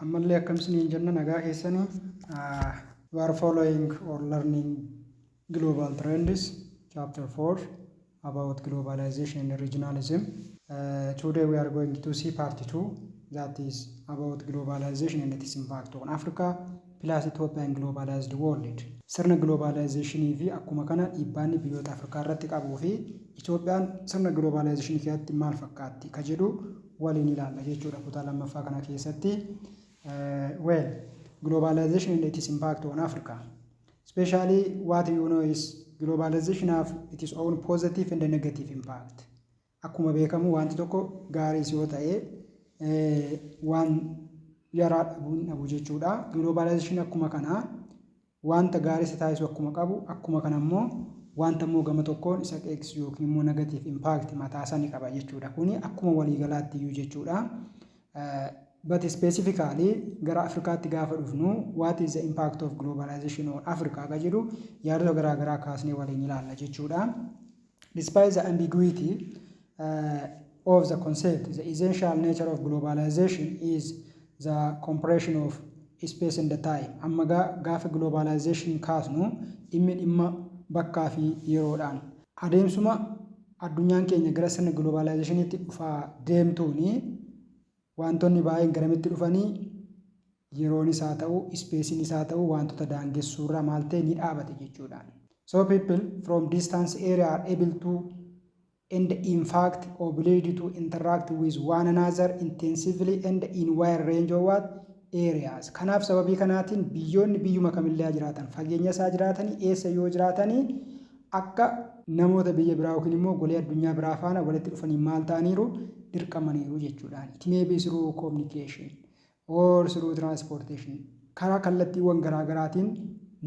Ammallee akkamsin jenna nagaa keessanii you are following or learning global trends chapter 4 about globalization and regionalism. Today we are going to see part 2 that is about globalization and its impact on Africa plus Ethiopia and globalized world. Sirna globalization fi akkuma kana dhiibbaanni biyyoota Afrikaa irratti qabuu fi Itoophiyaan sirna globalization keessatti maal fakkaatti ka jedhu waliin ilaalla jechuudha kutaa lammaffaa kana keessatti. Well, globalization and its impact on Africa. Especially what you know is globalization have its own positive and negative impact. Akkuma beekamu wanti tokko gaarii yoo ta'e waan yaraa dhabu jechuudha. Globalization akkuma kana wanta gaarii taasisu akkuma qabu akkuma kana immoo wanta immoo gama tokkoon isa qeeqsisu yookiin immoo negative impact mataa isaanii qaba jechuudha. Kuni akkuma waliigalaatti iyyuu jechuudha. But specifically gara Afrikaatti gaafa dhufnu what is the impact of globalization on Africa ka jedhu yaadota garaa garaa kaasnee waliin ilaalla jechuudha. Despite the ambiguity of the concept, the essential nature of globalization is the compression of space and the time. Amma gaafa globalization kaasnu dhimma bakkaa fi yeroodhaan adeemsuma addunyaan keenya gara sirna globalizationitti dhufaa deemtuuni wantoonni baay'een garamitti dhufanii yeroon isaa ta'u ispeesiin isaa ta'u wantoota daangessuurra maal ta'e ni dhaabate jechuudha. So people from distance area are able to and in fact obliged to interact with one another intensively and in wide range of what areas. Kanaaf sababii kanaatiin biyyoonni biyyuma kamillee jiraatan fageenya isaa jiraatanii eessa yoo jiraatanii akka namoota biyya biraa yookiin immoo golee addunyaa biraa faana walitti dhufanii maal ta'aniiru dirqamaniiru jechuudha. It may be through communication or through transportation. Karaa kallattiiwwan garaa garaatiin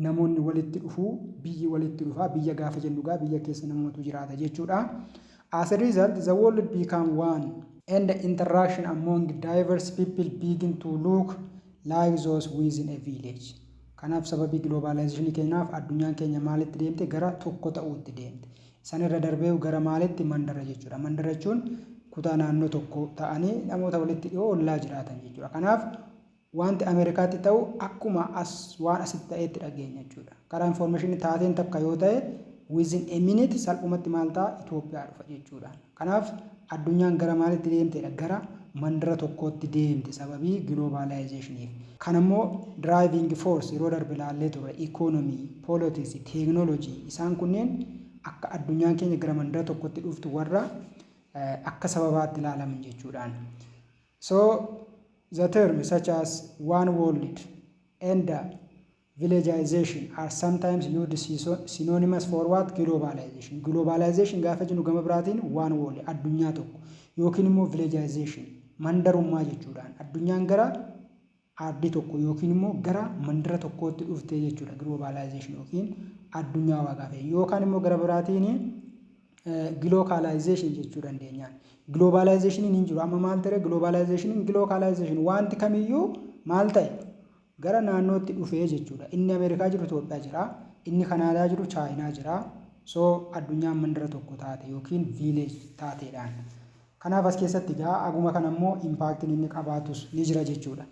namoonni walitti dhufuu biyyi walitti dhufaa biyya gaafa jennugaa biyya keessa namoota jiraata jechuudha. As a result, the world become one and the interaction among diverse people begin to look like those within a village. Kanaaf sababii globalization keenyaaf addunyaan keenya maalitti deemte gara tokko ta'uutti deemte. San irra darbee gara maalitti mandara jechuudha. Mandara jechuun kutaa naannoo tokko ta'anii namoota walitti dhiyoo ollaa jiraatan jechuudha. Kanaaf wanti Ameerikaatti ta'u akkuma waan asitti ta'etti dhageenya jechuudha. Karaa information taateen takka yoo ta'e within a minute salphumatti maal ta'a Itoophiyaa dhufa jechuudha. Kanaaf addunyaan gara maalitti deemtedha gara mandara tokkootti deemte sababii globalizationiif. Kan immoo driving force yeroo darbe ilaallee ture economy, politics, technology isaan kunneen akka addunyaan keenya gara mandara tokkotti dhuftu warra akka sababaatti ilaalaman jechuudhaan. So the terms such as one world and villagization are sometimes used synonymous for what globalization. Globalization gaafa jennu gama biraatiin one world addunyaa tokko yookiin immoo villagization mandarummaa jechuudhaan addunyaan gara ardii tokko yookiin immoo gara mandara tokkootti dhuftee jechuudha globalization yookiin addunyaa waaqafe yookaan immoo gara biraatiin globalization jechuu dandeenyaan. Globalization hin jiru amma maal ta'e globalization globalization wanti kamiyyuu maal ta'e gara naannootti dhufee jechuudha. Inni Ameerikaa jiru Itoophiyaa jira, inni Kanaadaa jiru Chaayinaa jira. So addunyaan mandara tokko taate yookiin village taateedhaan. Kanaaf as keessatti gaa aguma kana immoo impactiin inni qabaatus ni jira jechuudha.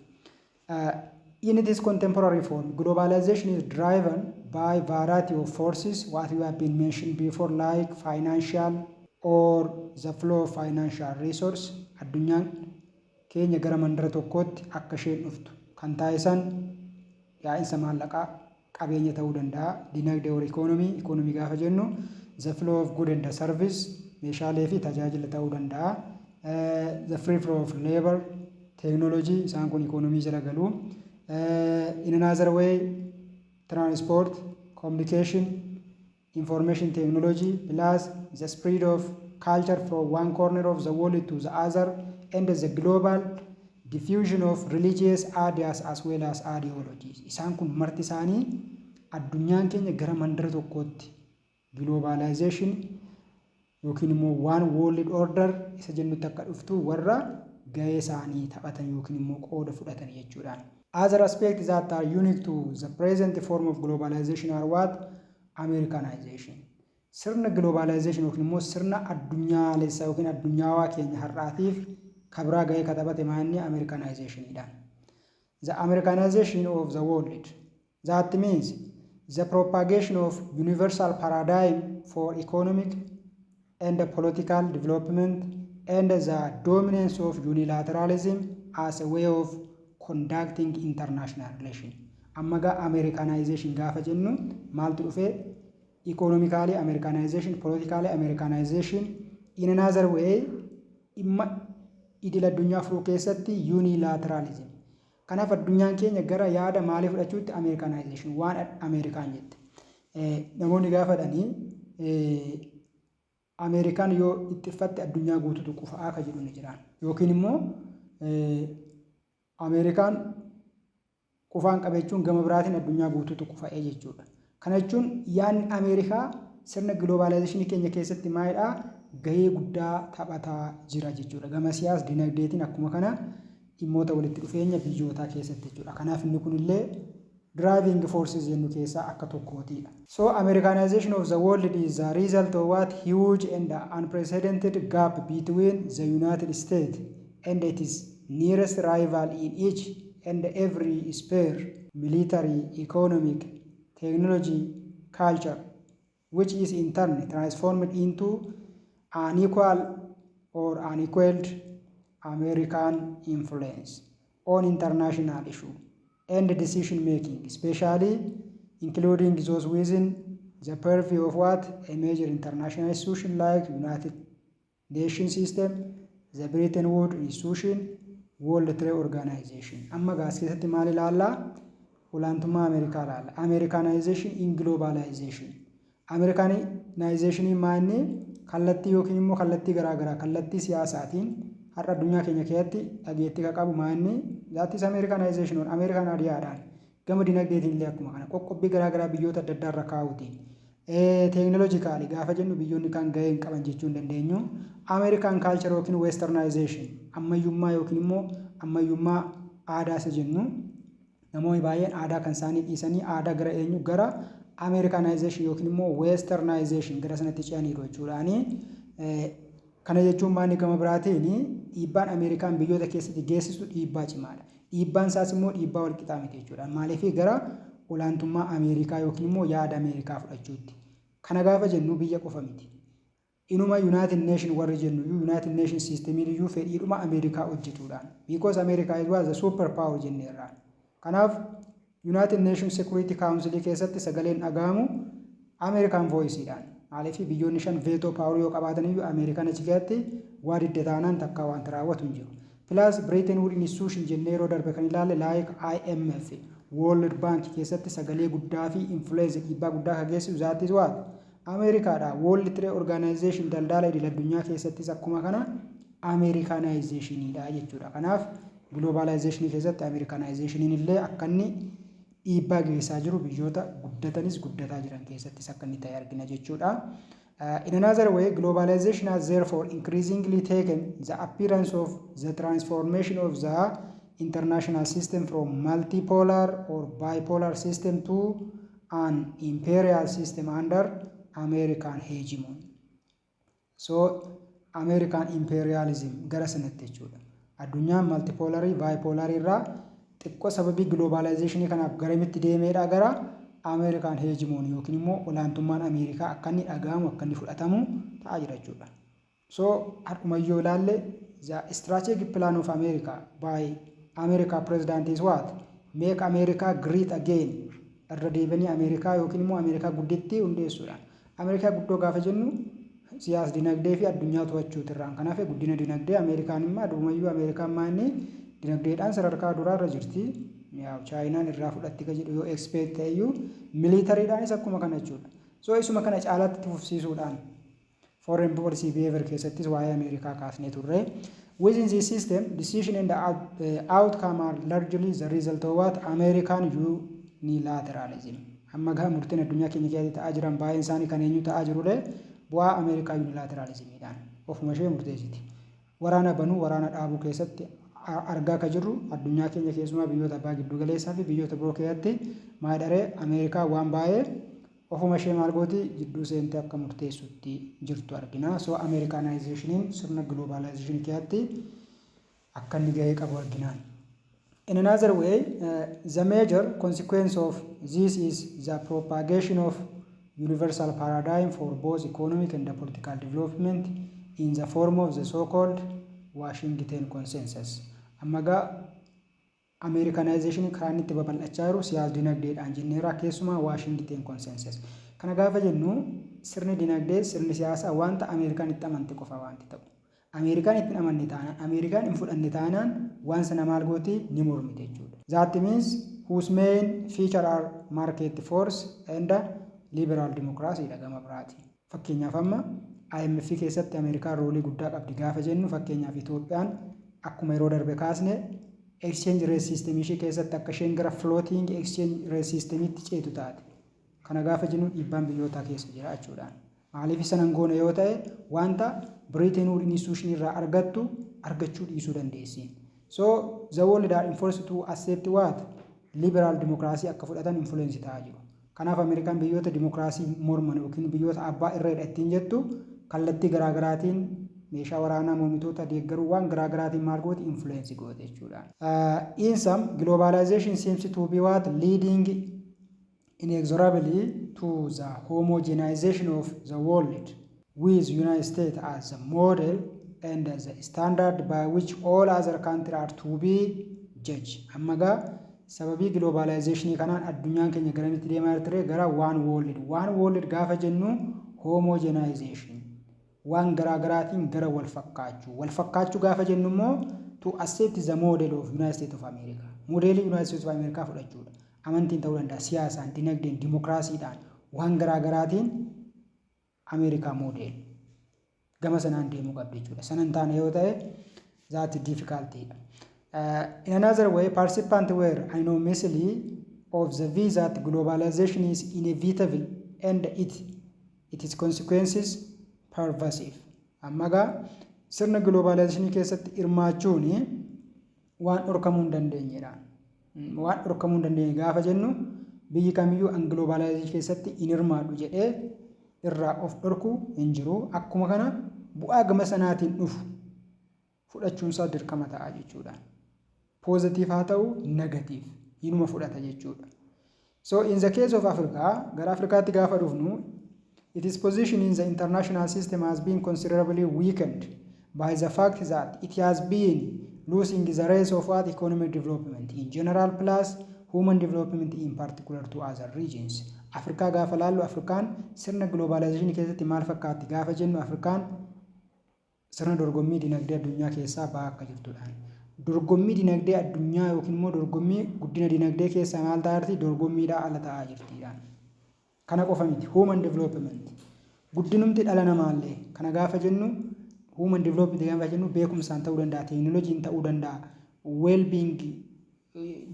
In this contemporary form, globalization is driven by variety of forces, what we have been mentioned before, like financial or the flow of financial resource. Addunyaan keenya gara mandara tokkootti akka isheen dhuftu kan taasisan yaa'insa maallaqaa qabeenya ta'uu danda'a dinagdee or economy gaafa jennu the flow of good and service meeshaalee fi tajaajila ta'uu danda'a the free flow of labor technology isaan kun economy jala galu in another way transport communication information technology plus the spread of culture from one corner of the world to the other and the global diffusion of religious ideas as well as ideologies. Isaan kun marti isaanii addunyaan keenya gara mandara tokkootti globalization yookiin immoo one world order isa jennutti akka dhuftu warra gahee isaanii taphatan yookiin immoo qooda fudhatan jechuudha. Other aspects that are unique to the present form of globalization are what? Americanization. Sirna globalization yookiin immoo sirna addunyaalessa yookiin addunyaawaa keenya har'aatiif kabraa gahee katabate maanni Americanization idhaan. the Americanization of the world. That means the propagation of universal paradigm for economic and political development and the dominance of unilateralism as a way of conducting international relations. Amma gaa Americanization gaafa jennu maaltu dhufe economically Americanization, politically Americanization, in another way imma idil addunyaa furuu keessatti unilateralism. Kanaaf addunyaan keenya gara yaada maalii fudhachuutti Americanization waan Ameerikaan jette. Namoonni gaafadhanii Ameerikaan yoo ittifatte addunyaa guutuutu qufaa akka jedhu ni jiraan. Yookiin immoo Ameerikaan qufaan qabeechuun gama biraatiin addunyaa guutuutu qufa'ee jechuudha. Kana jechuun yaadni Ameerikaa sirna globalizationii keenya keessatti maalidhaa gahee guddaa taphataa jira jechuudha. Gama siyaas dinagdeetiin akkuma kana dhimmoota walitti dhufeenya biyyootaa keessatti jechuudha. Kanaaf inni kunillee driving forces jennu keessaa akka tokkootidha. So Americanization of the world is the result of what huge and unprecedented gap between the United States and its nearest rival in each and every sphere, military, economic, technology, culture, which is in turn transformed into unequal or unequaled American influence on international issues and decision making, especially including those within the purview of what a major international institution like United Nations system, the Bretton Woods institution, World Trade Organization. Amma gaas keessatti maal ilaalla? Olaantummaa Ameerikaa ilaalla. Americanization in globalization. Americanization maanni kallattii yookiin immoo kallattii garaagaraa kallattii siyaasaatiin har'a addunyaa keenya keessatti dhageettii qabu maanni that is Americanization on American adiyaadhaan gama dinagdeetiin illee akkuma kana qoqqobbii garaagaraa biyyoota adda addaa irra kaa'uutiin technologically gaafa jennu biyyoonni kan gahee hin qaban jechuu hin dandeenyu American culture yookiin westernization ammayyummaa yookiin immoo ammayyummaa aadaa isa jennu namoonni baay'een aadaa kan isaanii dhiisanii aadaa gara eenyu gara Americanization yookiin immoo westernization gara sanatti ce'aniiru jechuudhaani kana jechuun maanni gama biraatiin dhiibbaan Ameerikaan biyyoota keessatti geessisu dhiibbaa cimaadha. Dhiibbaan isaas immoo dhiibbaa wal qixaa miti jechuudha. Maaliif gara olaantummaa Ameerikaa yookiin immoo yaada Ameerikaa fudhachuutti. Kana gaafa jennu biyya qofa miti. Inuma United Nation warri jennu United Nation systemiin iyyuu fedhiidhuma Ameerikaa hojjetuudhaan. Because America was a super power jenneerra. Kanaaf United Nation Security Council keessatti sagaleen dhagahamu American voiceidhaan. Maaliif biyyoonni shan veto power yoo qabaatan iyyuu Ameerikaan achi keessatti waa didde taanaan takka waan raawwatu hin jiru. Plus Bretton Woods institution jennee yeroo darbe kan ilaalle like IMF World Bank keessatti sagalee guddaa fi influence dhiibbaa guddaa kan geessisu zaatis waati. Ameerikaadha World Trade Organization daldala idil addunyaa keessattis akkuma kana Americanizationiidha jechuudha. Kanaaf globalization keessatti Americanizationiin illee akka inni dhiibbaa geessaa jiru biyyoota guddatanis guddataa jiran keessattis akka inni ta'e argina jechuudha. In another way, globalization has therefore increasingly taken the appearance of the transformation of the international system from multipolar or bipolar system to an imperial system under American hegemony. So, American imperialism gara sanatti jechuudha. Addunyaan multipolarii bipolarii irraa xiqqoo sababii globalizationii kanaaf garamitti deemeedha gara American hegemony yookiin immoo olaantummaan Ameerikaa akka inni dhagahamu akka inni fudhatamu ta'aa jira jechuudha. So har'umayyoo ilaalle the strategic plan of America by America president is what? Make America great again. Irra deebanii Ameerikaa yookiin immoo Ameerikaa guddittii hundeessuudhaan. Ameerikaa guddoo gaafa jennu siyaas dinagdee fi addunyaa to'achuuti irraan kanaaf guddina dinagdee Ameerikaan immoo adumayyuu Ameerikaan maanni dinagdeedhaan sadarkaa duraarra jirti. Yaa Chaayinaan irraa fudhatti ka jedhu yoo expect ta'eyyuu militariidhaanis akkuma kana jechuudha. So isuma kana caalaatti fufsiisuudhaan foreign policy behavior keessattis waa'ee Ameerikaa kaasnee turre. Within this system, decision and the outcome are largely the result of what American unilateralism. Amma gaa murtiin addunyaa keenya keessatti ta'aa jiran baay'een isaanii kan eenyu ta'aa jirudha bu'aa Ameerikaa unilateralismiidhaan ofuma ishee murteessiti. Waraana banuu waraana dhaabuu keessatti argaa ka jirru addunyaa keenya keessumaa biyyoota abbaa giddu galeessaa fi biyyoota biroo keessatti maadharee Ameerikaa waan baay'ee ofuma ishee maal gooti jidduu seentee akka murteessutti jirtu argina. So Americanizationiin sirna globalization keessatti akka inni gahee qabu arginaan. In another way, the major consequence of this is the propagation of universal paradigm for both economic and political development in the form of the so-called Washington Consensus. Ammaga Americanization karaa itti babal'achaa jiru siyaasa dinagdeedhaan jenneera keessumaa Washington Consensus. Kana gaafa jennu sirni dinagdee sirni siyaasaa wanta Ameerikaan itti amante qofa wanti ta'u. Ameerikaan itti amanne taanaan Ameerikaan hin fudhanne taanaan waan sana maal gooti ni mormite jechuudha. That means whose main feature are market force and liberal democracy dha gama biraati. Fakkeenyaaf amma IMF keessatti Ameerikaan roolii guddaa qabdi gaafa jennu fakkeenyaaf Itoophiyaan akkuma yeroo darbe kaasne exchange rate system ishee keessatti akka isheen gara floating exchange rate system itti ceetu taate. Kana gaafa jennu dhiibbaan biyyootaa keessa jira jechuudha. Maaliif sanan goone yoo ta'e wanta Britain Wood Institution irraa argachuu dhiisuu dandeessi. So the world are enforced to accept what liberal democracy akka fudhatan influence ta'aa jiru. Kanaaf Ameerikaan biyyoota democracy morman yookiin biyyoota abbaa irreedha ittiin jettu kallattii garaagaraatiin meeshaa waraanaa mormitoota deeggaruu waan garaagaraatiin maal gooti influence goote jechuudha. In sum, globalization seems to be what leading inexorably to the homogenization of the world, with United States as the model and as the standard by which all other countries are to be judged. Ammaga sababii globalization kanaan addunyaan keenya garamitti deemaa jirti gara one world gaafa jennu homogenization waan garaagaraatiin gara wal fakkaachuu gaafa jennu immoo to accept the model of United States of America. Modelii United States of America fudhachuudha. Amantiin ta'uu danda'a, siyaasaan, dinagdeen, dimokiraasiidhaan waan garaagaraatiin America model gama sanaan deemuu qabdi jechuudha. Sanan taane yoo ta'e that difficulty. In another way, participants were unanimously of the view that globalization is inevitable and its consequences pervasive. Ammaga sirna globalization keessatti hirmaachuun waan dhorkamuu hin dandeenyedha. Waan dhorkamuu hin dandeenye gaafa jennu biyyi kamiyyuu an globalization keessatti hin hirmaadhu jedhee irraa of dhorku hin jiru. Akkuma kana bu'aa gama sanaatiin dhufu fudhachuun isaa dirqama ta'a jechuudha. Positive haa ta'u negative inuma fudhata jechuudha. So in the case of Africa, gara Afrikaatti gaafa dhufnu, its position in the international system has been considerably weakened by the fact that it has been losing the race of what economic development in general plus human development in particular to other regions. Africa gaafa laallu Afrikaan sirna globalization keessatti maal fakkaatti gaafa jennu Afrikaan sirna dorgommii dinagdee addunyaa keessaa ba'aa akka jirtudha. Dorgommii dinagdee addunyaa yookiin immoo dorgommii guddina dinagdee keessaa maal ta'aa jirti? Dorgommiidhaa ala ta'aa jirtidha. Kana qofa miti human development guddinumti dhala namaallee kana gaafa jennu human development gaafa jennu beekumsaan ta'uu danda'a, teekinooloojiin ta'uu danda'a, well-being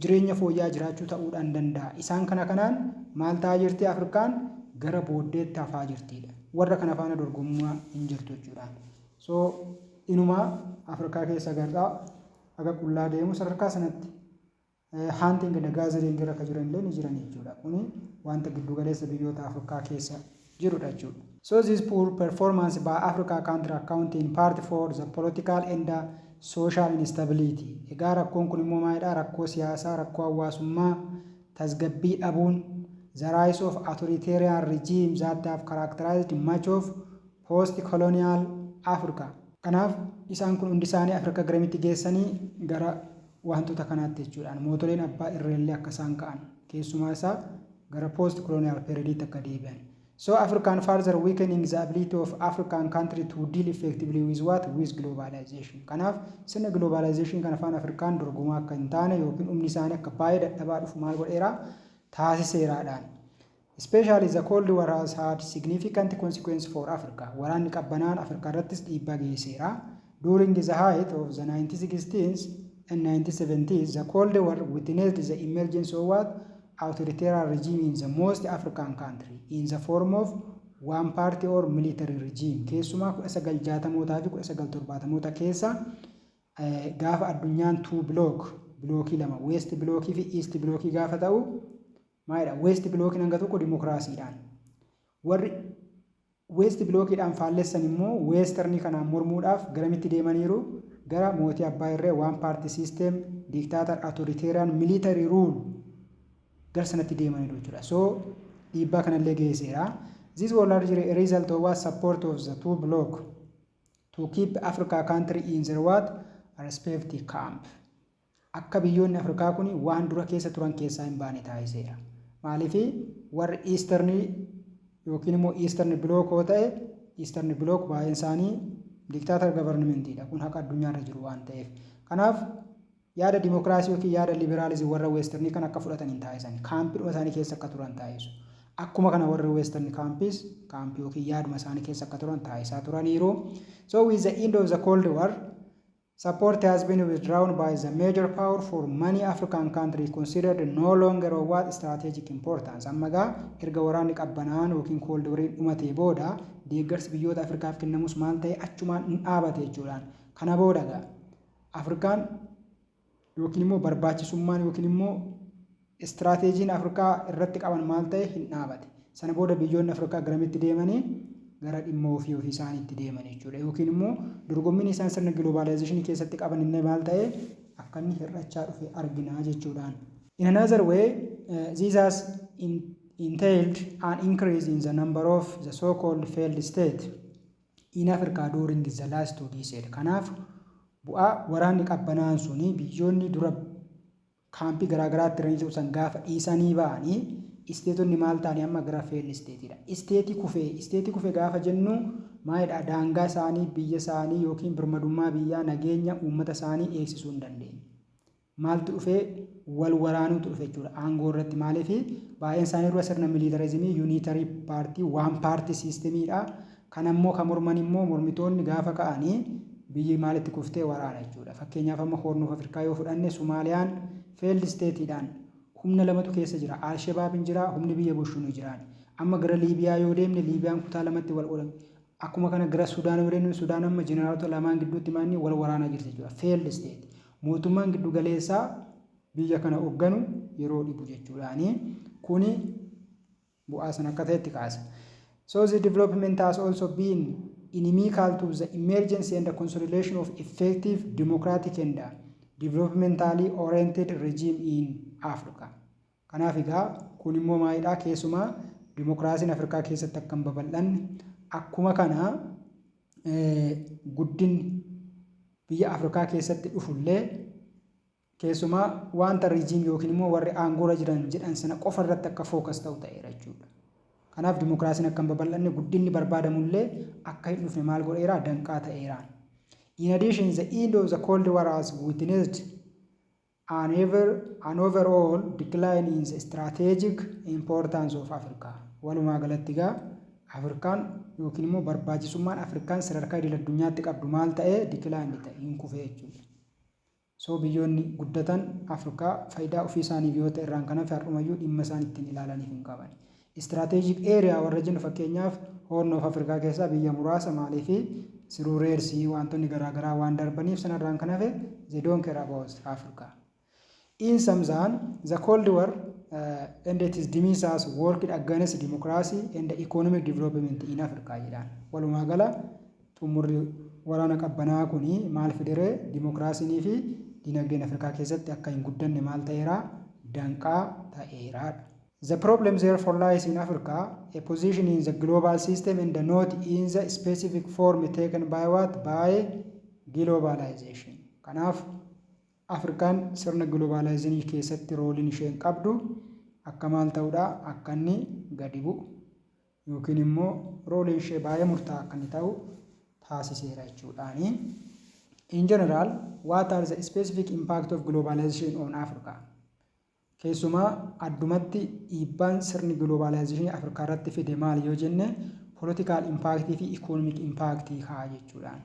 jireenya fooyya'aa jiraachuu ta'uudhaan danda'a. Isaan kanaan maal ta'aa jirti? Afrikaan gara booddeetti hafaa jirtidha. Warra kana faana dorgommaa hin jirtu jechuudha. So inuma Afrikaa keessa gargaa aga qullaa deemu sadarkaa sanatti hunting and gathering irra ka jiran illee ni jiran jechuudha. Kuni wanta giddu galeessa biyyoota Afrikaa keessa jirudha jechuudha. So this poor performance by Africa country account in part for the political and social instability. Egaa rakkoon kun immoo maalidha? Rakkoo siyaasaa, rakkoo hawaasummaa, tasgabbii dhabuun, the rise of authoritarian regimes that have characterized much of post-colonial Africa. Kanaaf isaan kun hundi isaanii Afrika garamitti geessanii gara wantoota kanaatti jechuudha. Mootoleen abbaa irreellee akka isaan ka'an keessumaa isaa gara post-colonial period akka deebi'an. So African further weakening the ability of African country to deal effectively with what? With globalization. Kanaaf sirna globalization kana faana Afrikaan dorgomaa akka hin taane yookiin humni isaanii akka baay'ee dadhabaa dhufu maal godheera taasiseeraadhaan. Especially the Cold War has had significant consequences for Africa. Waraanni qabbanaan Afrikaa irrattis dhiibbaa geessiseera. During the height of the 1960s and 1970s, the Cold War witnessed the emergence of what? Authoritarian regime in the most African country in the form of one party or military regime. Keessumaa 1960mootaa fi 1970moota keessa gaafa addunyaan two blookii lama west blookii fi east blookii gaafa ta'u maalidha? West blookiin hanga tokko dimokiraasiidhaan warri west blookiidhaan faallessan immoo westerni kanaan mormuudhaaf garamitti deemaniiru gara mootii abbaa irree one party system dictator authoritarian military rule garsanatti deemaniiru jechuudha. So dhiibbaa kanallee geesseera. This was largely a result of what support of the two bloc to keep Africa country in their what respective camp. Akka biyyoonni Afrikaa kun waan dura keessa turan keessaa hin baane taasiseera. Maaliif warri Eastern yookiin immoo Eastern bloc yoo ta'e Eastern bloc baay'een isaanii dictator governmentidha. Kun haqa addunyaarra jiru waan ta'eef. Kanaaf yaada dimokiraasii yookiin yaada liberaalizii warra Western kan akka fudhatan hin taasisan. Kaampidhuma isaanii keessa akka turan taasisu. Akkuma kana warri Western kaampii yookiin yaaduma isaanii keessa akka turan taasisaa turaniiru. So with the end of the Cold War, support has been withdrawn by the major power for many African countries considered no longer of what strategic importance. Ammagaa erga waraanni qabbanaan yookiin Cold War dhumatee booda deeggarsi biyyoota Afrikaaf kennamus maal ta'e achumaan hin dhaabate jechuudhaan. Kana booda Afrikaan yookiin immoo barbaachisummaan yookiin immoo istirateejiin Afrikaa irratti qaban maal ta'e hin dhaabate. Sana booda biyyoonni Afrikaa garamitti deemanii gara dhimma ofii isaaniitti deeman jechuudha. Yookiin immoo dorgommiin isaan sirna globalization keessatti qaban inni maal ta'e akka inni hir'achaa dhufe argina jechuudhaan. In another way, this has entailed an increase in the number of the so-called failed state in Africa during the last 2 decades. Kanaaf bu'aa waraanni qabbanaan suni biyyoonni dura kaampii garaagaraatti irra ibsan gaafa dhiisanii ba'anii isteetonni maal ta'anii amma gara failed stateidha. Isteetii kufee gaafa jennu maalidha daangaa isaanii biyya isaanii yookiin birmadummaa biyyaa nageenya uummata isaanii eegsisuu hin dandeenye. Maaltu dhufee wal waraanuutu dhufe jechuudha aangoo irratti. Maaliif baay'een isaanii dura sirna militarizimii yuunitarii paartii waan paartii siistemiidha. Kan ammoo kan morman immoo mormitoonni gaafa ka'anii biyyi maalitti kuftee waraana jechuudha. Fakkeenyaaf amma Horn of Afrikaa yoo fudhanne Somaaliyaan failed stateidhaan humna lamatu keessa jira. Al-Shabaab hin jira, humni biyya bulchuu jira. Amma gara Liibiyaa yoo deemne Liibiyaan kutaa lamatti wal qoodame. Akkuma kana gara Sudaan yoo deemne Sudaan amma jeneraalota lamaan gidduutti maanni wal waraanaa jirti jechuudha. Failed state. Mootummaan giddu galeessaa biyya kana hoogganu yeroo dhibu jechuudhaani kuni bu'aa san akka ta'etti kaasa. So the development has also been inimical to the emergence and the consolidation of effective democratic and developmentally oriented regime in Africa. Kanaaf egaa kun immoo maalidhaa keessumaa dimokiraasiin Afrikaa keessatti akka hin babal'anne akkuma kana guddin biyya Afrikaa keessatti dhufullee keessumaa wanta rejiim yookiin immoo warri aangoora jiran jedhan sana qofa irratti akka fookas ta'u ta'eera jechuudha. Kanaaf dimokiraasiin akka hin babal'anne guddinni barbaadamullee akka hin dhufne maal godheera danqaa ta'eera. In addition, the end of the Cold War has witnessed an overall decline in the strategic importance of Africa. Walumaa galatti egaa Afrikaan yookiin immoo barbaachisummaan Afrikaan sadarkaa idil addunyaatti qabdu maal ta'ee decline ta'e hin kufee jechuudha. So biyyoonni guddatan Afrikaa faayidaa ofii isaaniif yoo ta'e irraan kana har'umayyuu dhimma isaan ittiin ilaalaniif hin qaban. Strategic area warra jennu fakkeenyaaf Horn of Afrikaa keessaa biyya muraasa maaliif siruureersii wantoonni garaagaraa waan darbaniif sanarraan kan hafe they don't care about Africa. In Samzan, the Cold War and its demise has worked against democracy and economic development in Africa jedhan. Walumaa gala xumurri waraana qabbanaa kuni maal fidere dimokiraasiinii fi dinagdeen Afrikaa keessatti akka hin guddanne maal ta'eera danqaa ta'eera. The problem therefore lies in Africa, a position in the global system and not in the specific form taken by what? By globalization. Kanaaf Afrikaan sirna globalization keessatti rooliin isheen qabdu akka maal ta'uudha akka inni gadi bu'u yookiin immoo rooliin ishee baay'ee murtaa'aa akka inni ta'u taasiseera jechuudhaani. In general, what are the specific impact of globalization on Africa? Keessumaa addumatti dhiibbaan sirni globalization Afrikaa irratti fide maal yoo jenne political impact fi economic impact haa jechuudhaan.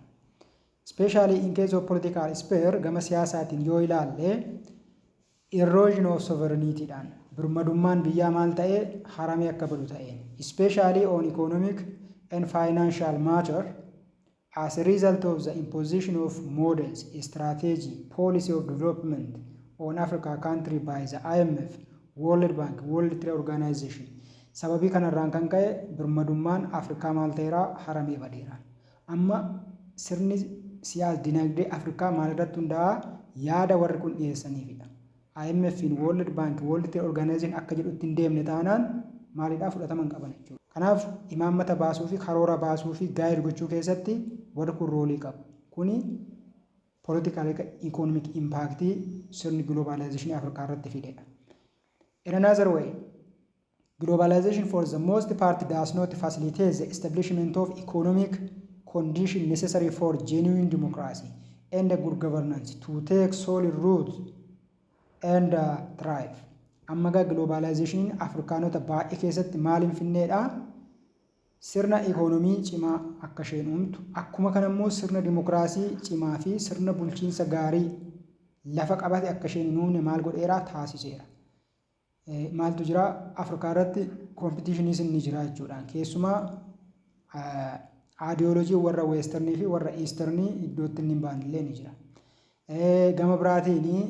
Especially in case of political sphere gama siyaasaatiin yoo ilaalle erosion of sovereignty dhaan birmadummaan biyyaa maal ta'e haramee akka badu ta'een especially on economic and financial matter as a result of the imposition of models, strategy, policy of development on Africa country by the IMF, World Bank, World Trade Organization. Sababii kanarraan kan ka'e birmadummaan Afrikaa maal ta'eera haramee badeera. Amma sirni siyaas dinagdee Afrikaa maal irratti hundaa'a yaada warri kun dhiyeessaniifidha. IMF'n World Bank World Trade Organization akka jedhutti hin deemne taanaan maalidhaa fudhatama hin qaban jechuudha. Kanaaf imaammata baasuu fi karoora baasuu fi gaayid gochuu keessatti warri kun roolii qabu. Kuni political economic impact sirni globalization Afrikaa irratti fidedha. In another way, globalization for the most part does not facilitate the establishment of economic conditions necessary for genuine democracy and good governance to take solid roots and thrive. Ammaga globalization Afrikaanota baay'ee keessatti maaliin finneedha? Sirna ikonomii cimaa akka isheen uumtu, akkuma kana immoo sirna dimokiraasii cimaa fi sirna bulchiinsa gaarii lafa qabate akka isheen hin uumne maal godheera? Taasiseera. Maaltu jira? Afrikaa irratti competitioniis ni jira jechuudha. Keessumaa ideoloojii warra westernii fi warra easternii iddootti hin baanillee ni jira. Gama biraatiin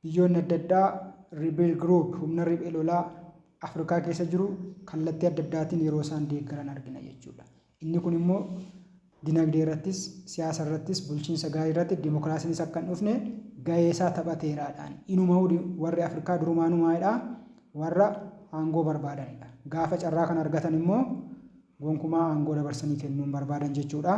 biyyoonni adda addaa rebel group humna riphee lolaa Afrikaa keessa jiru kallattii adda addaatiin yeroo isaan deeggaran argina jechuudha. Inni kun immoo dinagdee irrattis, siyaasa irrattis, bulchiinsa gaarii irratti dimokiraasiinis akka hin dhufne gahee isaa taphateeraadhaan. Inuma warri Afrikaa durumaanuu maalidha? Warra aangoo barbaadanidha. Gaafa carraa kan argatan immoo gonkumaa aangoo dabarsanii kennuun barbaadan jechuudha.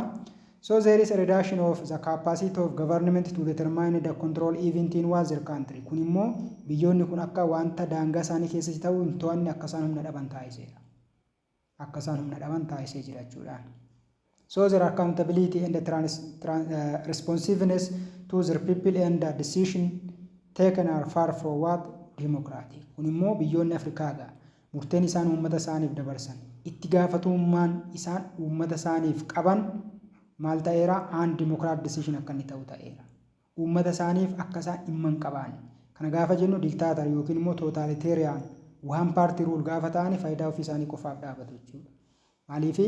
So there is a reduction of the capacity of government to determine the control event in their country. Kun immoo biyyoonni kun akka wanta daangaa isaanii keessatti ta'u hin to'anne akka isaan humna dhaban taasiseera. Akka isaan humna dhaban taasisee jira jechuudha. So their accountability and the responsiveness to their people and the decision taken are far from what democratic. Kun immoo biyyoonni Afrikaa murteen isaan uummata isaaniif dabarsan, itti gaafatamummaan isaan uummata isaaniif qaban maal ta'eera? Aan democratic decision akka inni ta'u ta'eera. Uummata isaaniif akka isaan dhimma hin qabaanne. Kana gaafa jennu diktaatar yookiin immoo totalitarian one party rule gaafa ta'ani faayidaa ofii isaanii qofaaf dhaabatu jechuudha. Maaliif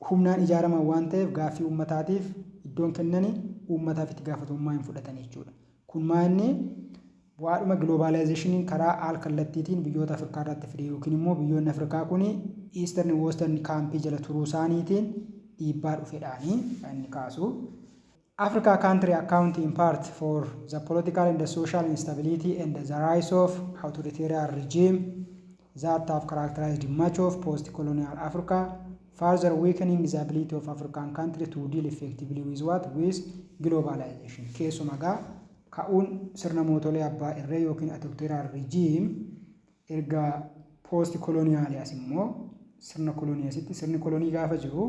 humnaan ijaaraman waan ta'eef gaaffii uummataatiif iddoon kennanii uummataaf itti gaafatamummaa hin fudhatan jechuudha. Kun maanni bu'aadhuma globalizationiin karaa al kallattiitiin biyyoota Afrikaa irratti fide yookiin immoo biyyoonni Afrikaa kun eastern western kaampii jala turuu isaaniitiin dhiibbaa dhufedhaanii inni kaasu. Africa country account in part for the political and the social instability and the rise of authoritarian regime that have characterized much of post-colonial Africa, further weakening the ability of African countries to deal effectively with globalization. Keessumaa ka'uun sirna mootolee abbaa irree yookiin authoritarian regime erga post-colonialias immoo sirna koloniyaasitti sirni kolonii gaafa jiru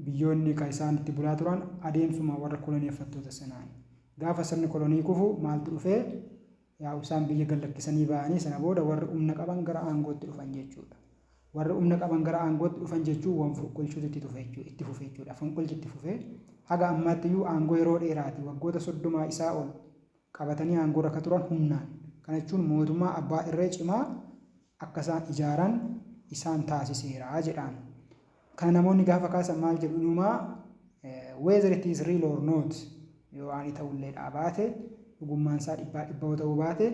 biyyoonni kan isaan itti bulaa turan adeemsuma warra koloneeffattoota sanaan. Gaafa sirni kolonii kufu maaltu dhufee? Yaa isaan biyya gallakkisanii ba'anii sana booda warri humna qaban gara aangootti dhufan jechuudha. Warri humna qaban gara aangootti dhufan jechuun waan fonqolchuutu itti fufe jechuudha. Fonqolchi itti fufe haga ammaatti iyyuu aangoo yeroo dheeraati waggoota 30 isaa ol qabatanii aangoo irra turan humnaan. Kana jechuun mootummaa abbaa irree cimaa akka isaan ijaaran isaan taasiseera jedhaan. Kana namoonni gaafa kaasan maal jedhu inumaa whether it is real or not yoo ani ta'ullee dhaabaate dhugummaan isaa dhibbaa ta'uu baate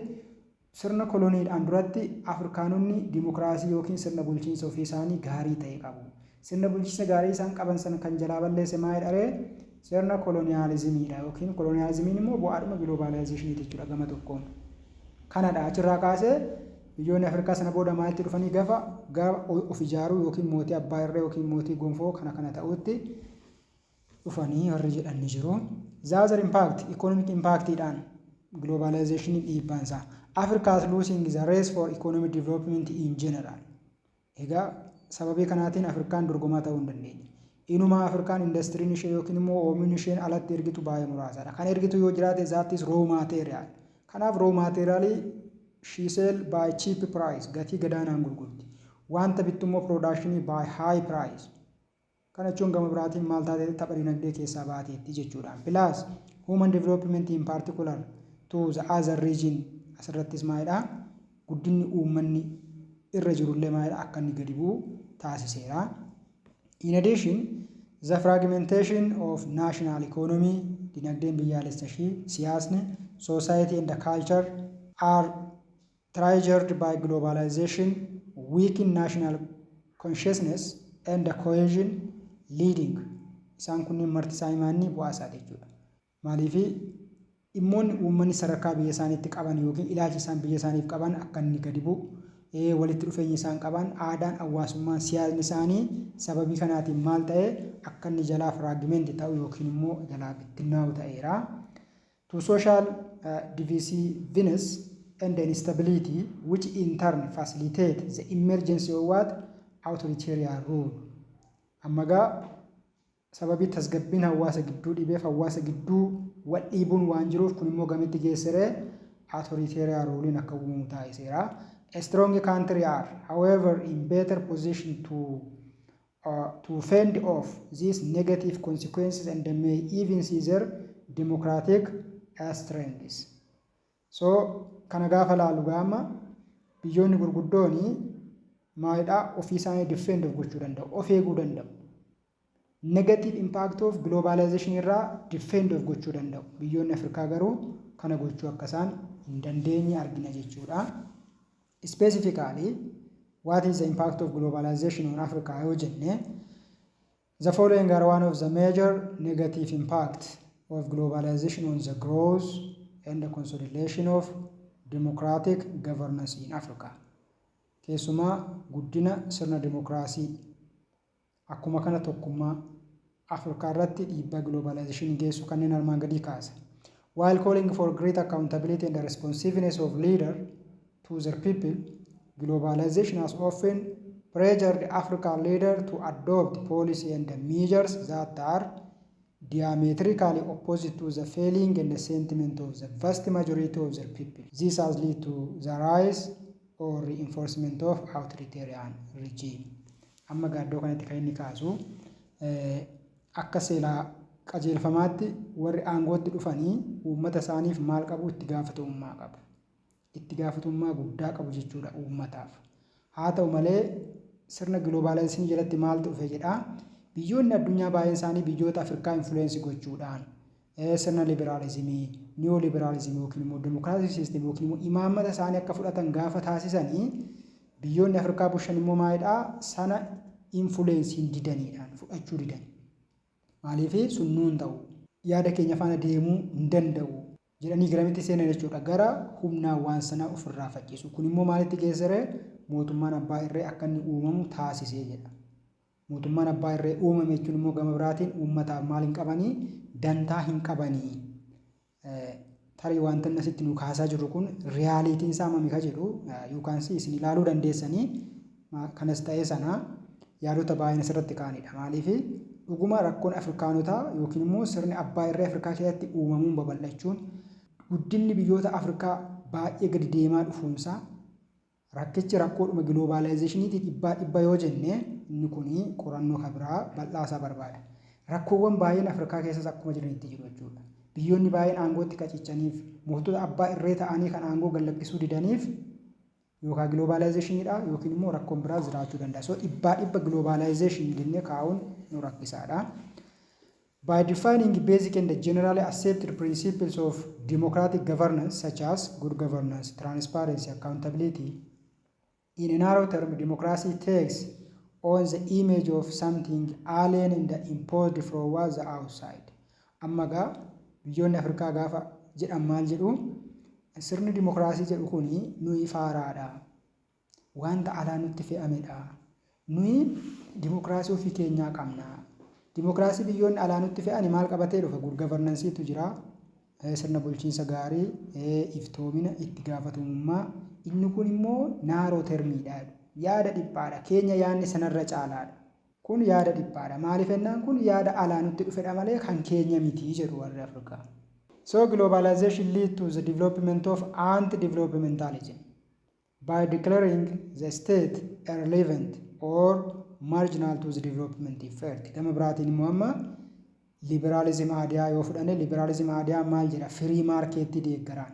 sirna koloniidhaan duratti Afrikaanonni dimokiraasii yookiin sirna bulchiinsa ofii isaanii gaarii ta'e qabu. Sirna bulchiinsa gaarii isaan qaban sana kan jalaa balleesse maalidha? Sirna koloniyaalizimiidha yookiin koloniyaalizimiin immoo bu'aadhuma globalizationiiti jechuudha gama tokkoon. Kanadha achirraa kaasee biyyoonni Afrikaa sana booda maalitti dhufanii gaafa of ijaaruu yookiin mootii abbaa irree yookiin mootii gonfoo kana ta'utti dhufanii warri jedhan ni jiru. The other impact economic impactidhaan globalization dhiibbaansa. Africa is losing the race for economic development in general. Egaa sababii kanaatiin Afrikaan dorgomaa ta'uu hin dandeenye. Inuma Afrikaan indastiriin ishee yookiin immoo oomishni isheen alatti ergitu baay'ee muraasaadha. Kan ergitu yoo jiraate that is raw material. Kanaaf raw materialii she sell by cheap price gatii gadaanaan gurgurti. Wanta bittu immoo production by high price. Kana jechuun gama biraatiin maal taatee tapha dinagdee keessaa baateetti jechuudha. Plus human development in particular to the other region asirrattis maalidha? Guddinni uummanni irra jirullee maalidha? Akka inni gadi bu'u taasiseera. In addition, the fragmentation of national economy, dinagdeen biyyaalessashii, siyaasni, society and the culture are triggered by globalization, weaken national consciousness and the cohesion leading. Isaan kunniin marti isaa himaanni bu'aa isaa jechuudha. Maaliif dhimmoonni uummanni sadarkaa biyya isaaniitti qaban yookiin ilaalchi isaan biyya isaaniif qaban akka inni gadi bu'u walitti dhufeenyi isaan qaban aadaan hawaasummaan siyaasni isaanii sababii kanaatiin maal ta'e akka inni jalaa firaagimenti ta'u yookiin immoo jalaa bittinnaa'u ta'eera. To social divisiveness and instability which in turn facilitate the emergency of what authoritarian rule. Ammagaa sababii tasgabbiin hawaasa gidduu dhibeef hawaasa gidduu wal dhiibuun waan jiruuf kun immoo gamitti geessiree authoritarian rulein akka uumamu taasiseera. A strong country are, however, in better position to fend off these negative consequences and may even see their democratic strengths. So kana gaafa laalu gaama biyyoonni gurguddooni maalidhaa ofii isaanii defend gochuu danda'u, of eeguu danda'u. Negative impact of globalization irraa defend gochuu danda'u. Biyyoonni Afrikaa garuu kana gochuu akka isaan hin dandeenye argina jechuudha. Specifically, what is the impact of globalization on Africa? The following are one of the major negative impacts of globalization on the growth and the consolidation of democratic governance in Africa. Keessumaa guddina sirna demokraasii akkuma kana tokkummaa Afrikaa irratti dhiibbaa globalization geessu kanneen armaan gadii kaasa. While calling for great accountability and the responsiveness of leaders to their people, globalization has often pressured the African leaders to adopt policy and measures that are diametrically opposite to the feeling and the sentiment of the vast majority of their people. This has led to the rise or reinforcement of authoritarian regime. Amma gaaddoo kanatti kan inni kaasu akka seelaa qajeelfamaatti warri aangootti dhufanii uummata isaaniif maal qabu itti gaafatamummaa qabu. Itti gaafatamummaa guddaa qabu jechuudha uummataaf. Haa ta'u malee sirna globalization jalatti maaltu dhufe jedhaa biyyoonni addunyaa baay'een isaanii biyyoota Afrikaa influence gochuudhaan sirna liberaalizimii, neoliberalizimii yookiin immoo democratic system yookiin immoo imaammata isaanii akka fudhatan gaafa taasisanii biyyoonni Afrikaa bushan immoo maalidhaa sana influence hin didaniidhaan fudhachuu didan. Maaliif sunnuun ta'u yaada keenya faana deemuu hin danda'u jedhanii garamitti seenan jechuudha gara humnaan waan sana ofirraa faccisu. Kun immoo maalitti geessere mootummaan abbaa irree akka inni uumamu taasisee jedha. Mootummaan abbaa irree uumame jechuun immoo gama biraatiin uummataaf maal hin qabanii dantaa hin qabanii. Tarii wanta asitti nu kaasaa jirru kun riyaalitiin isaa mami ka jedhu yookaan isin ilaaluu dandeessanii kanas ta'ee sana yaadota baay'een asirratti kaa'anidha. Maaliif dhuguma rakkoon Afrikaanotaa yookiin immoo sirni abbaa irree Afrikaa keessatti uumamuun babal'achuun guddinni biyyoota Afrikaa baay'ee gadi deemaa dhufuunsaa rakkichi rakkoodhuma globalizationiiti dhibba yoo jenne inni kuni qorannoo kabiraa bal'aasaa barbaada. Rakkoowwan baay'een Afrikaa keessas akkuma jiranitti jiru jechuudha. Biyyoonni baay'een aangootti qacichaniif mootota abbaa irree ta'anii kan aangoo gallakkisuu didaniif yookaan globalizationiidha yookiin immoo rakkoon biraa jiraachuu danda'a. So dhibba globalization jennee kaa'uun nu rakkisaadha. By defining basic and generally accepted principles of democratic governance such as good governance, transparency, accountability, in a narrow term, democracy takes on the image of something alien and imposed from the outside. Ammagaa biyyoonni Afrikaa gaafa jedhan maal jedhu sirni dimokiraasii jedhu kuni nuyi faaraadha. Wanta alaa nutti fe'amedha. Nuyi dimokiraasii ofii keenyaa qabna. Dimokiraasii biyyoonni alaa nutti fe'ani maal qabatee dhufa? Good governanceetu jira. Sirna bulchiinsa gaarii, iftoomina, itti gaafatamummaa. Inni kun immoo naaroo termiidha. Yaada dhiphaadha. Keenya yaadni sanarra caalaadha. Kun yaada dhiphaadha. Maaliif ennaan kun yaada alaa nutti dhufedha malee kan keenya miti jedhu warri Afrikaa. So globalization leads to the development of anti-developmentalism by declaring the state irrelevant or marginal to the development effort. Gama biraatiin immoo amma liberalism aadiyaa yoo fudhanne liberalism aadiyaa maal jedha? Free market deeggaraan.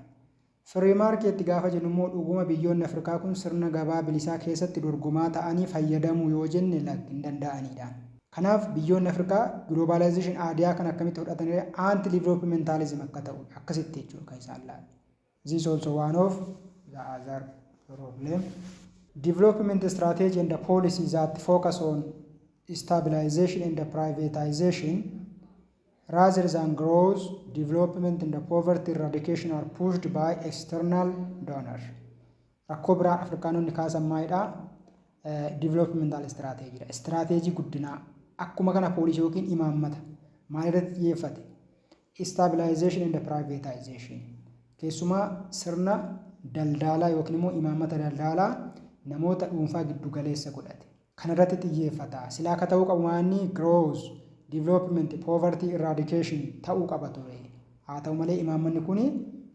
Free market gaafa jennu immoo dhuguma biyyoonni Afrikaa kun sirna gabaa bilisaa keessatti dorgomaa ta'anii fayyadamuu yoo jenne hin danda'anidha. Kanaaf biyyoonni Afrikaa globalization aadiyaa kan akkamitti fudhatanii anti-developmentalism akka ta'u akkasitti jechuudha kan isaan laala. This is also one of the other problem. Development strategy and the policies that focus on stabilization and the privatization rather than growth, development and poverty eradication are pushed by external donors. Rakkoo biraa Afrikaanonni kaasan maalidha? Developmental strategy. Strategy guddinaa akkuma kana poolisii yookiin imaammata maalirratti xiyyeeffate? Stabilization and privatization. Keessumaa sirna daldalaa yookiin immoo imaammata daldalaa namoota dhuunfaa giddu galeessa godhate. Kanarratti xiyyeeffata. Silaa akka ta'uu qabu maanni growth, development, poverty eradication ta'uu qaba ture. Haa ta'u malee imaammanni kun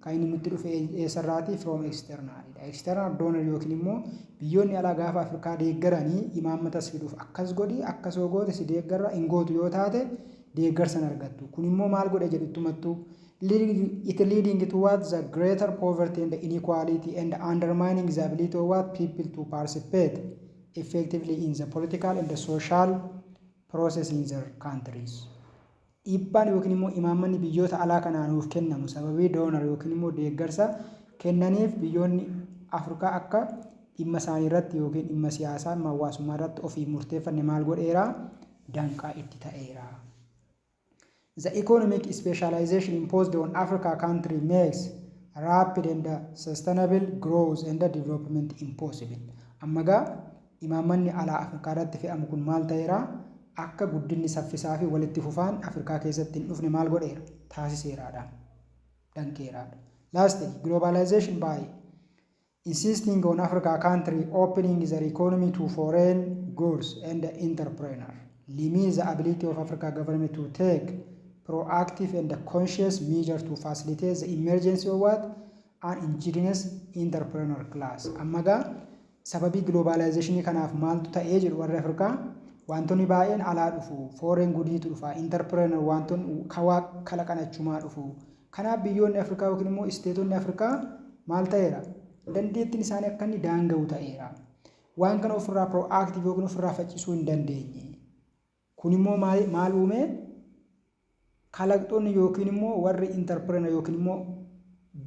kan inni nutti dhufe eessarraati from external. External donor yookiin immoo biyyoonni alaa gaafa Afrikaa deeggaranii imaammatas fiduuf akkas godhi akkas goote si deeggarra hin gootu yoo taate deeggarsan argattu. Kun immoo maal godhe jedhuttumattu it leading towards the greater poverty and inequality and undermining the ability of what people to participate effectively in the political and the social process in their countries. Dhiibbaan yookiin immoo imaammanni biyyoota alaa kanaanuuf kennamu sababii donor yookiin immoo deeggarsa kennaniif biyyoonni Afrikaa akka dhimma isaanii irratti yookiin dhimma siyaasaa dhimma hawaasummaa irratti ofii murteeffanne maal godheera? Danqaa itti ta'eera. The economic specialization imposed on Africa country makes rapid and sustainable growth and development impossible. Ammagaa imaammanni alaa Afrikaa irratti fe'amu kun maal ta'eera? Akka guddinni saffisaa fi walitti fufaan Afrikaa keessatti hin dhufne maal godheera? Taasiseeraadha. Danqeeraadha. Lastly, globalization by insisting on Africa country opening their economy to foreign goods and entrepreneurs limits the ability of Africa government to take proactive and conscious measures to facilitate the emergence of what? An indigenous entrepreneur class. Ammagaa sababii globalization kanaaf maaltu ta'ee jedhu warri Afrikaa wantoonni baay'een alaa dhufu, foreign goodiitu dhufa, entrepreneur wantoonni kawaa kalaqanachumaa dhufu. Kanaaf biyyoonni Afrikaa yookiin immoo isteetonni Afrikaa maal ta'eera? Dandeettiin isaanii akka inni daanga'u ta'eera. Waan kana ofirraa proactive yookiin ofirraa faccisuu hin dandeenye. Kun immoo maal uume? Kalaqxoonni yookiin immoo warri entrepreneur yookiin immoo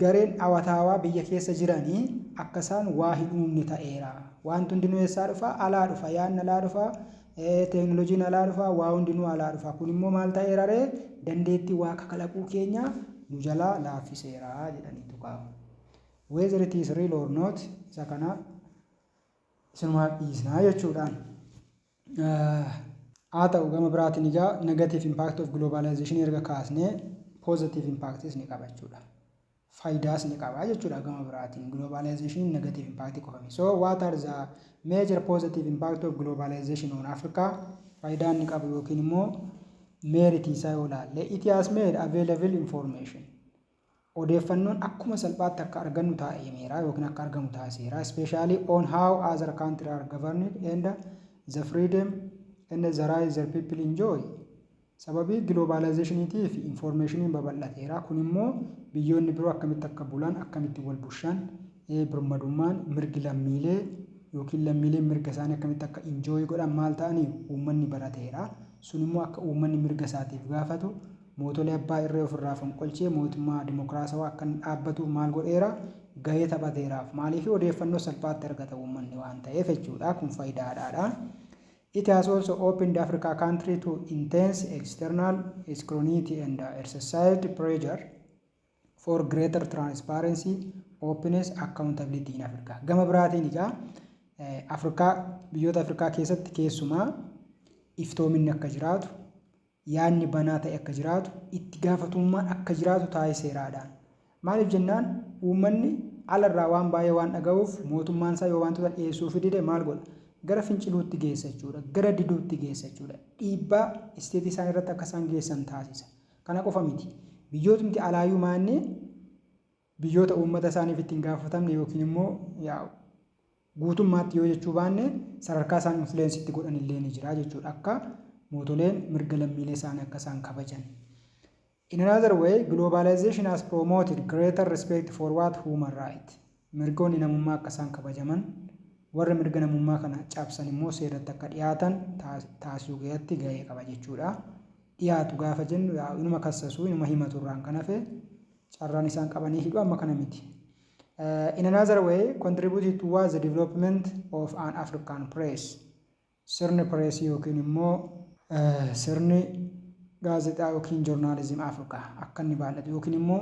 gareen hawataawaa biyya keessa jiranii akka isaan waa hin uumne ta'eera. Wanti hundinuu eessaa dhufa? Alaa dhufa. Yaadni alaa dhufa. Teekinooloojiin alaa dhufa. Waa hundinuu alaa dhufa. Kun immoo maal ta'eera ree? Dandeettii waa kalaquu keenya nu jalaa laaffiseera jedhaniitu qaba. Whether it is real or not, isa kana isinumaa dhiisnaa jechuudhaan. Haa ta'u gama biraatiin egaa negative impact of globalization erga kaasnee positive impacts ni qaba jechuudha. Faayidaas ni qaba jechuudha gama biraatiin globalization negative impact qofami. So what are the major positive impact of globalization on Africa? Faayidaan ni qabu yookiin immoo merit isaa yoo ilaalle it has made available information. Odeeffannoon akkuma salphaatti akka argannu taasiseera yookiin akka argamu taasiseera, especially on how other countries are governed and the freedom and the rights their people enjoy. Sababii globalizationitiif informationiin babal'ateera. Kun immoo biyyoonni biroo akkamitti akka bulan, akkamitti wal bushan, birmadummaan mirgi lammiilee yookiin lammiileen mirga isaanii akkamitti akka enjoy godhan maal ta'anii uummanni barateera. Sun immoo akka uummanni mirga isaatiif gaafatu mootolee abbaa irree ofirraa fonqolchee mootummaa dimokiraasawaa akka dhaabbatuuf maal godheera? Gahee taphateeraaf. Maaliif odeeffannoo salphaatti argata uummanni waan ta'eef jechuudha. Kun faayidaadhaadha. It has also opened Africa country to intense external scrutiny and exercised pressure for greater transparency, openness, accountability in Africa. Gama biraatiin egaa biyyoota Afrikaa keessatti keessumaa iftoominni akka jiraatu, yaadni banaa ta'e akka jiraatu, itti gaafatummaan akka jiraatu taasiseeraadha. Maaliif jennaan uummanni alarraa waan baay'ee waan dhaga'uuf mootummaan isaa yoo wantoota dhiyeessuu fidide maal godha? Gara finciluutti geessa jechuudha. Gara diduutti geessa jechuudha. Dhiibbaa isteetii isaanii irratti akka isaan geessan taasisa. Kana qofa miti. Biyyootni alaayyuu maannee biyyoota uummata isaaniif ittiin gaafatamne yookiin immoo guutummaatti yoo jechuu baanne sadarkaa isaan influensiitti godhan illee ni jira jechuudha. Akka mootoleen mirga lammiilee isaanii akka isaan kabajan. In another way, globalization has promoted greater respect for what human right. Mirgoonni namummaa akka isaan kabajaman warra mirga namummaa kana cabsan immoo seeratti akka dhiyaatan taasisuu keessatti gahee qaba jechuudha. Dhiyaatu gaafa jennu inuma kassasuu inuma himatu irraan kan hafe carraan isaan qabanii hidhu amma kana miti. In another way, contributed towards the development of an African press. Sirni press yookiin immoo sirni gaazexaa yookiin joornaalizim Afrikaa akka inni baay'atu yookiin immoo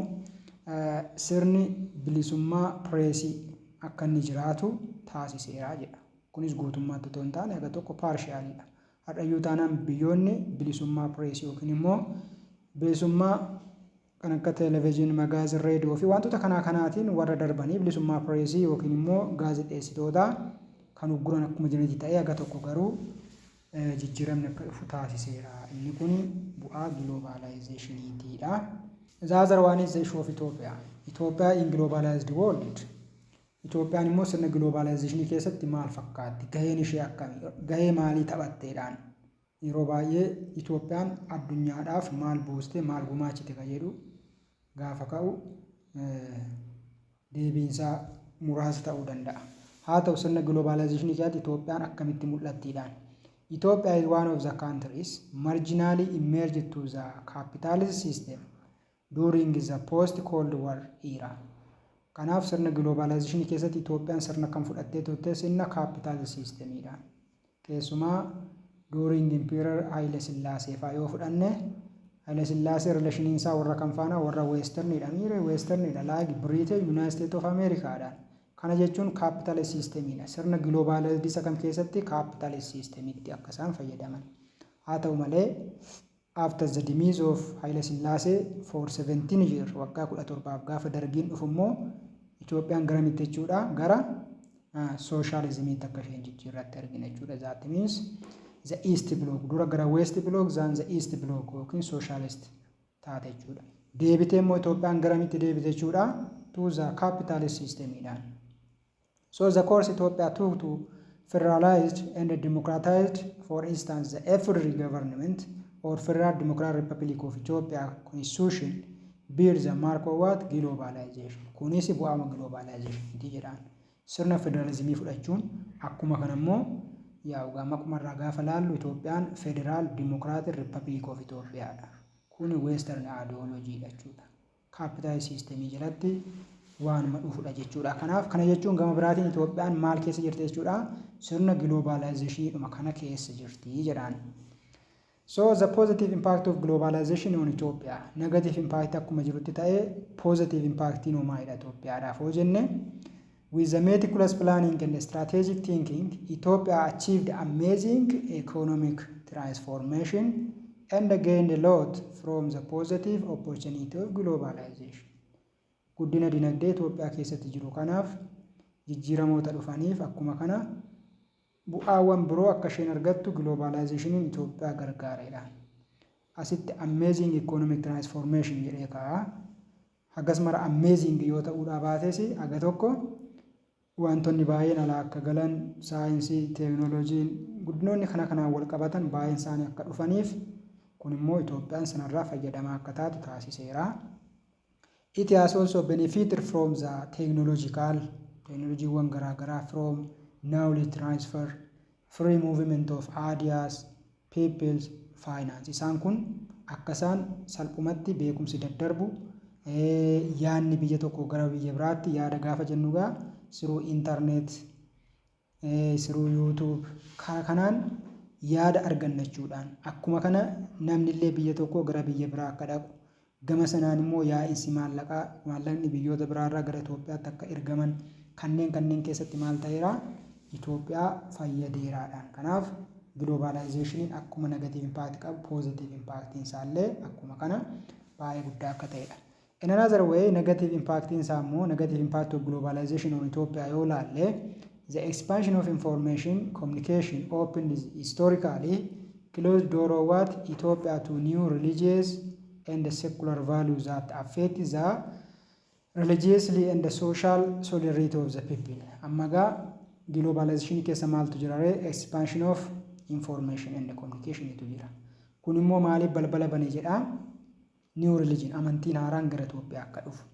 sirni bilisummaa pireesii akka inni jiraatu taasiseera jedha. Kunis guutummaatti otoo hin taane aga tokko paarshaaliidha. Har'ayyuu taanaan biyyoonni bilisummaa pireesii yookiin immoo bilisummaa kan akka televezyiinii, magaazin, reediyoo fi wantoota kanaatiin warra darbanii bilisummaa pireesii yookiin immoo gaazexeessitoota kan ugguran akkuma jiranitti ta'ee aga tokko garuu jijjiiramni akka dhufu taasiseera. Inni kun bu'aa globalizationitiidha. The other one is the issue of Ethiopia. Ethiopia in globalized world. Itoophiyaan immoo sirna globalizationii keessatti maal fakkaatti? Gaheen ishee akkamii? Gahee maalii taphatteedhaan? Yeroo baay'ee Itoophiyaan addunyaadhaaf maal buustee maal gumaachite kan jedhu gaafa ka'u deebiinsaa muraasa ta'uu danda'a. Haa ta'u sirna globalizationii keessatti Itoophiyaan akkamitti mul'attiidhaan? Ethiopia is one of the countries marginally emerged to the capitalist system during the post-Cold War era. Kanaaf sirna globalizationii keessatti Itoophiyaan sirna kan fudhattee turte sirna capitalist systemidha. Keessumaa during Emperor Haile Sillaasee fa'aa yoo fudhanne Haile Sillaasee relationiin isaa warra kan faana warra westernidha. Miire westernidha like Britain, United States of Americaadha. Kana jechuun capitalist systemidha. Sirna globalized isa kam keessatti capitalist systemitti akka isaan fayyadaman. Haa ta'u malee after the demise of Haile Sillaasee for 17 years waggaa 17 gaafa dargiin dhufu immoo Itoophiyaan garamitti jechuudha gara socialismiitti akka isheen jijjiirratti argina jechuudha. That means the east block dura gara west block than the east block yookiin socialist taate jechuudha. Deebitee immoo Itoophiyaan garamitti deebite jechuudha to the capitalist systemidhaan. So the course Ethiopia took to federalized and democratized, for instance, the FDR government or Federal Democratic Republic of Ethiopia constitution bears the mark of what? Globalization. Kunis bu'aama globalization jedhaan. Sirna federalizimii fudhachuun akkuma kana immoo yaa ugaama kumarraa gaafa laallu Itoophiyaan Federal Democratic Republic of Ethiopiaadha. Kuni western ideology jechuudha. Capitalist systemii jalatti waan madhuufudha jechuudha. Kanaaf kana jechuun gama biraatiin Itoophiyaan maal keessa jirti jechuudha? Sirna globalizationidhuma kana keessa jirti jedhaan. So the positive impact of globalization on Ethiopia, negative impact akkuma jirutti ta'ee positive impact uumaadha Itoophiyaadhaaf hoo jenne with the meticulous planning and strategic thinking, Ethiopia achieved amazing economic transformation and gained a lot from the positive opportunity of globalization. Guddina dinagdee Itoophiyaa keessatti jiru kanaaf jijjiiramoota dhufaniif akkuma kana bu'aawwan biroo akka isheen argattu globalizationiin Itoophiyaa gargaareedha. Asitti amazing economic transformation jedhee ka'a. Hagas mara amazing yoo ta'uudhaa baates aga tokko wantoonni baay'een alaa akka galan saayinsii, teeknooloojiin guddinoonni kanaan wal qabatan baay'een isaanii akka dhufaniif kun immoo Itoophiyaan sanarraa fayyadamaa akka taatu taasiseera. It has also benefited from the technology one garagaraa from knowledge transfer, free movement of ideas, people's finance. Isaan kun akkasaan salphumatti beekumsi daddarbu yaadni biyya tokko gara biyya biraatti yaada gaafa jennugaa through internet, through YouTube kanaan yaada argannachuudhaan akkuma kana namni illee biyya tokko gara biyya biraa akka dhaqu gama sanaan immoo yaa'insi maallaqni biyyoota biraarraa gara Itoophiyaatti akka ergaman kanneen keessatti maal ta'eera Itoophiyaa fayyadeeraadhaan. Kanaaf globalizationiin akkuma negative impact qabu positive impact isaallee akkuma kana baay'ee guddaa akka ta'edha. In another way, negative impact immoo negative impact of globalization on Ethiopia yoo laalle the expansion of information communication opened historically closed door of what Ethiopia to new religious and secular values that affect the religiously and the social solidarity of the people. Ammagaa globalization keessa maaltu jira? Expansion of information and communication tu jira. Kun immoo maaliif balbala bane jedha? New religion amantiin haaraan gara Itoophiyaa akka dhufu.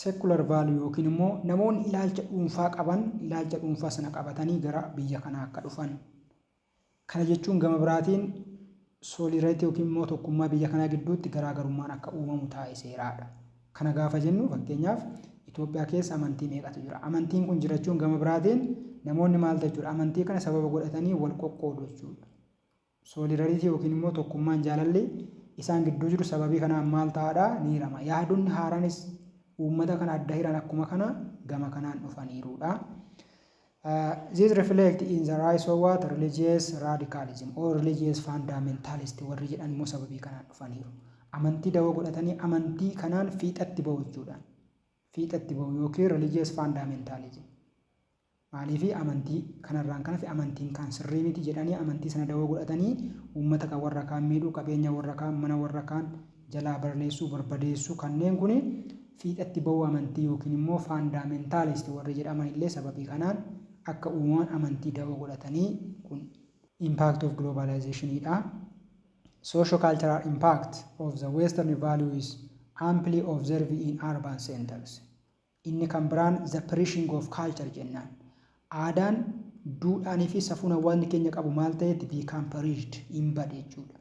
Secular value yookiin immoo namoonni ilaalcha dhuunfaa qaban ilaalcha dhuunfaa sana qabatanii gara biyya kanaa akka dhufan. Kana jechuun gama biraatiin solidarity yookiin immoo tokkummaa biyya kanaa gidduutti garaagarummaan akka uumamu taasiseeraadha. Kana gaafa jennu fakkeenyaaf Itoophiyaa keessa amantii meeqatu jira? Amantiin kun jirachuun gama biraatiin namoonni maal jechuudha? Amantii kana sababa godhatanii wal qoqqoodu jechuudha. solidarity yookiin immoo tokkummaan jaalalli isaan gidduu jiru sababii kanaan maal ta'aadha ni hirama. Yaadonni haaraanis uummata kana adda hiran akkuma kana gama kanaan dhufaniiruudha. This reflect in the rise of what religious radicalism or religious fundamentalist warri jedhan immoo sababii kanaan dhufaniiru. Amantii dawoo godhatanii amantii kanaan fiixatti ba'u jechuudha. Fiixatti ba'u yookiin religious fundamentalism. Maaliif amantii kanarraan kana fi amantiin kan sirrii miti jedhanii amantii sana dawoo godhatanii uummata kan warra kaan miidhuu, qabeenya warra kaan, mana warra kaan jalaa barleessuu, barbadeessuu kanneen kun fiixatti ba'uu amantii yookiin immoo fundamentalist warri jedhaman illee sababii kanaan akka uumaan amantii dawoo godhatanii kun impact of globalizationidha. Socio-cultural impact of the Western values amply observed in urban centers. Inni kan biraan the perishing of culture jennaan. Aadaan duudhaanii fi safuun hawaasni keenya qabu maal ta'etti become perished hin bade jechuudha.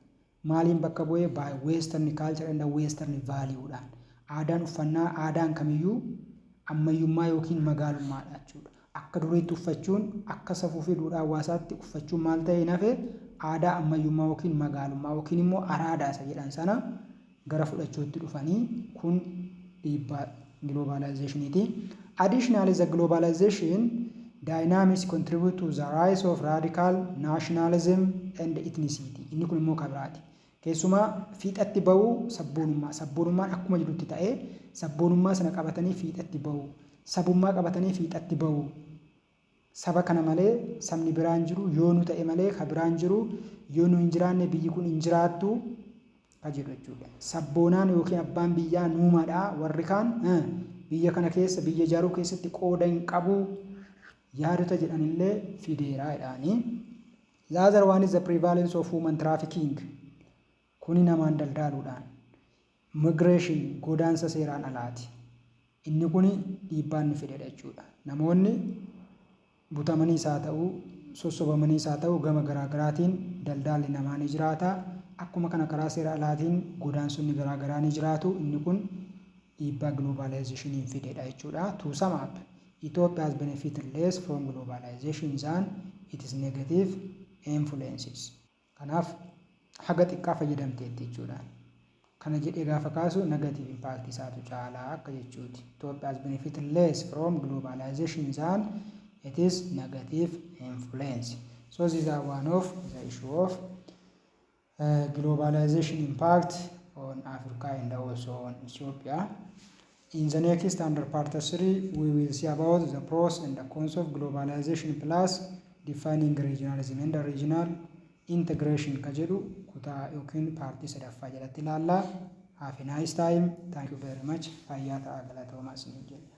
Maaliin bakka bu'ee by Western culture and Western value'dhaan. Aadaan uffannaa aadaan kamiyyuu ammayyummaa yookiin magaalummaadha jechuudha. Akka duriitti uffachuun akka safuu fi duudhaa hawaasaatti uffachuun maal ta'e nafe aadaa ammayyummaa yookiin magaalummaa yookiin immoo araadaa isa jedhan sana gara fudhachuutti dhufanii kun dhiibbaa globalizationiti. Additionally, the globalization dynamics contribute to the rise of radical nationalism and ethnicity. Inni kun immoo kabiraati. Keessumaa fiixatti ba'uu sabboonummaa. Sabboonummaan akkuma jirutti ta'ee sabboonummaa sana qabatanii fiixatti ba'uu. Sabummaa qabatanii fiixatti ba'uu. Saba kana malee sabni biraan jiru yoo nu ta'e malee ka biraan jiru yoo nu hin jiraanne biyyi kun hin jiraattu ka jedhu jechuudha. Sabboonaan yookiin abbaan biyyaa nuumadha warri kaan biyya kana keessa biyya ijaaruu keessatti qooda hin qabu yaadota jedhanillee fideeraa jedhanii. The other one is the prevalence of human trafficking. Kuni namaan daldaaluudhaan. Migration godaansa seeraan alaati. Inni kuni dhiibbaan ni fidedha jechuudha. Namoonni butamanii isaa ta'uu sossobamanii isaa ta'uu gama garaagaraatiin daldaalli namaa ni jiraata. Akkuma kana karaa seera alaatiin godaansonni garaagaraa ni jiraatu. Inni kun dhiibbaa globalizationiin fidedha jechuudha. To sum up, Ethiopia has benefited less from globalization than its negative influences. Kanaaf haga xiqqaa fayyadamteetti jechuudha. Kana jedhee gaafa kaasu negative impact isaatu caalaa akka jechuuti. Ethiopia has benefited less from globalization than it is negative influence. So these are one of the issue of globalization impact on Africa and also on Ethiopia. In the next under part 3, we will see about the pros and the cons of globalization plus defining regionalism and the regional integration kajedu kutaa yookiin paartii sadaffaa jalatti ilaalla. Have a nice time. Thank you very much. Fayyaa ta'aa galatoomaa isin jedha.